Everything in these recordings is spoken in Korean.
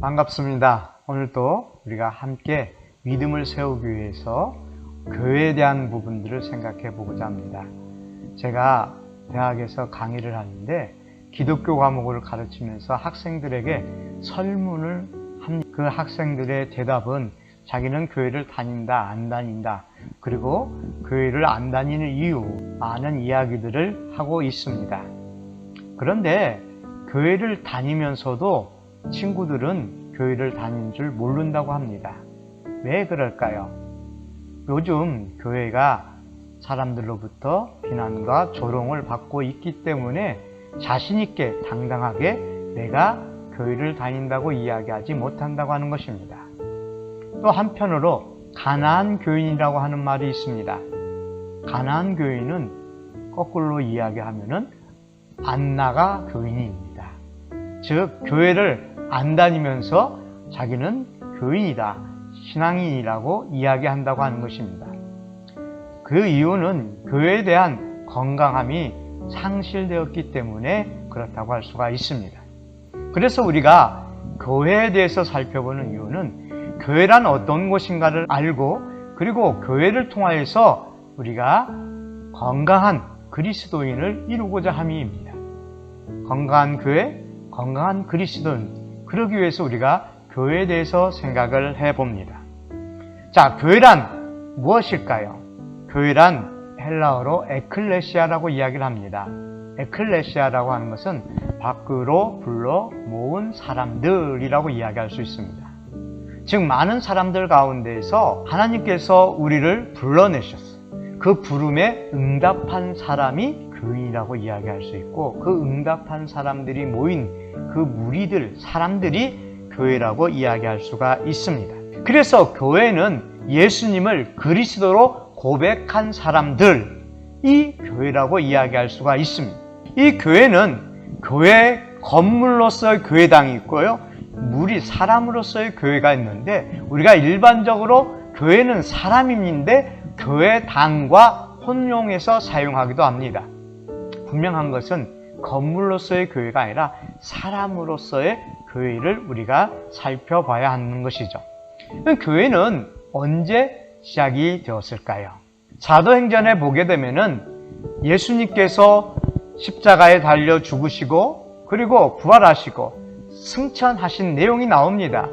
반갑습니다. 오늘도 우리가 함께 믿음을 세우기 위해서 교회에 대한 부분들을 생각해 보고자 합니다. 제가 대학에서 강의를 하는데 기독교 과목을 가르치면서 학생들에게 설문을 합니다. 그 학생들의 대답은 자기는 교회를 다닌다, 안 다닌다, 그리고 교회를 안 다니는 이유, 많은 이야기들을 하고 있습니다. 그런데 교회를 다니면서도 친구들은 교회를 다니는 줄 모른다고 합니다. 왜 그럴까요? 요즘 교회가 사람들로부터 비난과 조롱을 받고 있기 때문에 자신있게 당당하게 내가 교회를 다닌다고 이야기하지 못한다고 하는 것입니다. 또 한편으로 가난한 교인이라고 하는 말이 있습니다. 가난한 교인은 거꾸로 이야기하면은 안 나가 교인입니다. 즉 교회를 안 다니면서 자기는 교인이다, 신앙인이라고 이야기한다고 하는 것입니다. 그 이유는 교회에 대한 건강함이 상실되었기 때문에 그렇다고 할 수가 있습니다. 그래서 우리가 교회에 대해서 살펴보는 이유는 교회란 어떤 곳인가를 알고, 그리고 교회를 통하여서 우리가 건강한 그리스도인을 이루고자 함입니다. 건강한 교회, 건강한 그리스도인, 그러기 위해서 우리가 교회에 대해서 생각을 해봅니다. 자, 교회란 무엇일까요? 교회란 헬라어로 에클레시아라고 이야기를 합니다. 에클레시아라고 하는 것은 밖으로 불러 모은 사람들이라고 이야기할 수 있습니다. 즉 많은 사람들 가운데에서 하나님께서 우리를 불러내셨어요. 그 부름에 응답한 사람이 교인이라고 이야기할 수 있고, 그 응답한 사람들이 모인 그 무리들, 사람들이 교회라고 이야기할 수가 있습니다. 그래서 교회는 예수님을 그리스도로 고백한 사람들이 교회라고 이야기할 수가 있습니다. 이 교회는 교회 건물로서의 교회당이 있고요, 무리, 사람으로서의 교회가 있는데, 우리가 일반적으로 교회는 사람인데 교회당과 혼용해서 사용하기도 합니다. 분명한 것은 건물로서의 교회가 아니라 사람으로서의 교회를 우리가 살펴봐야 하는 것이죠. 교회는 언제 시작이 되었을까요? 사도행전에 보게 되면은 예수님께서 십자가에 달려 죽으시고 그리고 부활하시고 승천하신 내용이 나옵니다.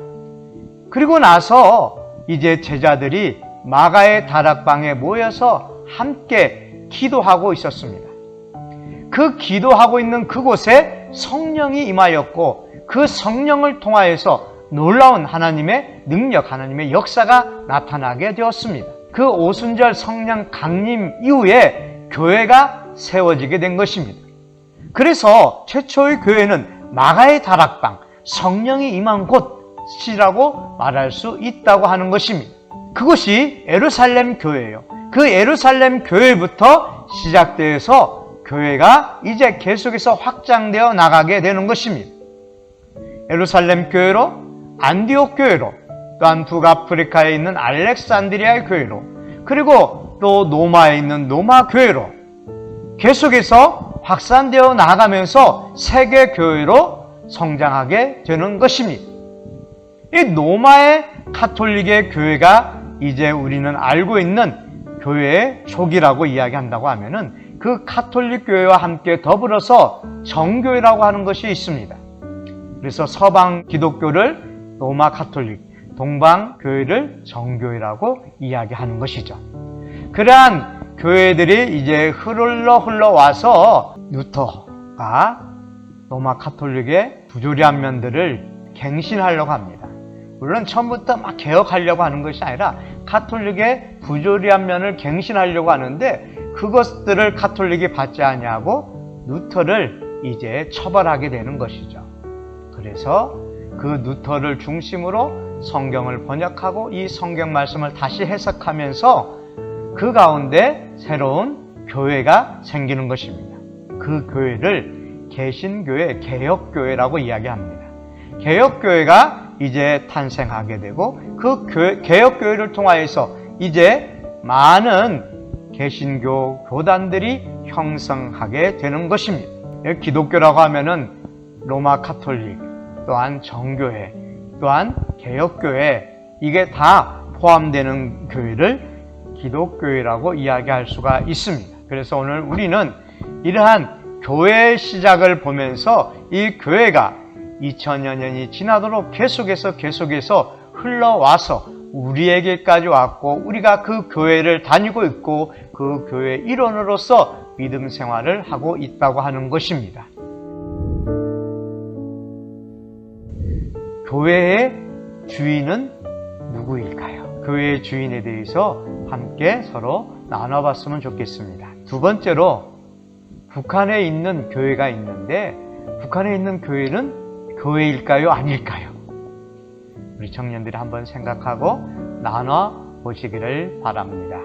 그리고 나서 이제 제자들이 마가의 다락방에 모여서 함께 기도하고 있었습니다. 그 기도하고 있는 그곳에 성령이 임하였고, 그 성령을 통하여서 놀라운 하나님의 능력, 하나님의 역사가 나타나게 되었습니다. 그 오순절 성령 강림 이후에 교회가 세워지게 된 것입니다. 그래서 최초의 교회는 마가의 다락방, 성령이 임한 곳이라고 말할 수 있다고 하는 것입니다. 그것이 예루살렘 교회예요. 그 예루살렘 교회부터 시작되어서 교회가 이제 계속해서 확장되어 나가게 되는 것입니다. 예루살렘 교회로, 안디옥 교회로, 또한 북아프리카에 있는 알렉산드리아의 교회로, 그리고 또 로마에 있는 로마 교회로 계속해서 확산되어 나가면서 세계 교회로 성장하게 되는 것입니다. 이 로마의 카톨릭의 교회가 이제 우리는 알고 있는 교회의 초기라고 이야기한다고 하면은, 그 카톨릭 교회와 함께 더불어서 정교회라고 하는 것이 있습니다. 그래서 서방 기독교를 로마 카톨릭, 동방 교회를 정교회라고 이야기하는 것이죠. 그러한 교회들이 이제 흘러와서 루터가 로마 카톨릭의 부조리한 면들을 갱신하려고 합니다. 물론 처음부터 막 개혁하려고 하는 것이 아니라 카톨릭의 부조리한 면을 갱신하려고 하는데, 그것들을 카톨릭이 받지 아니하고 루터를 이제 처벌하게 되는 것이죠. 그래서 그 루터를 중심으로 성경을 번역하고 이 성경 말씀을 다시 해석하면서 그 가운데 새로운 교회가 생기는 것입니다. 그 교회를 개신교회, 개혁교회라고 이야기합니다. 개혁교회가 이제 탄생하게 되고, 그 개혁교회를 통하여서 이제 많은 개신교 교단들이 형성하게 되는 것입니다. 기독교라고 하면은 로마 카톨릭, 또한 정교회, 또한 개혁교회, 이게 다 포함되는 교회를 기독교회라고 이야기할 수가 있습니다. 그래서 오늘 우리는 이러한 교회의 시작을 보면서 이 교회가 2000여 년이 지나도록 계속해서 흘러와서 우리에게까지 왔고, 우리가 그 교회를 다니고 있고 그 교회의 일원으로서 믿음 생활을 하고 있다고 하는 것입니다. 교회의 주인은 누구일까요? 교회의 주인에 대해서 함께 서로 나눠봤으면 좋겠습니다. 두 번째로, 북한에 있는 교회가 있는데 북한에 있는 교회는 교회일까요? 아닐까요? 우리 청년들이 한번 생각하고 나눠보시기를 바랍니다.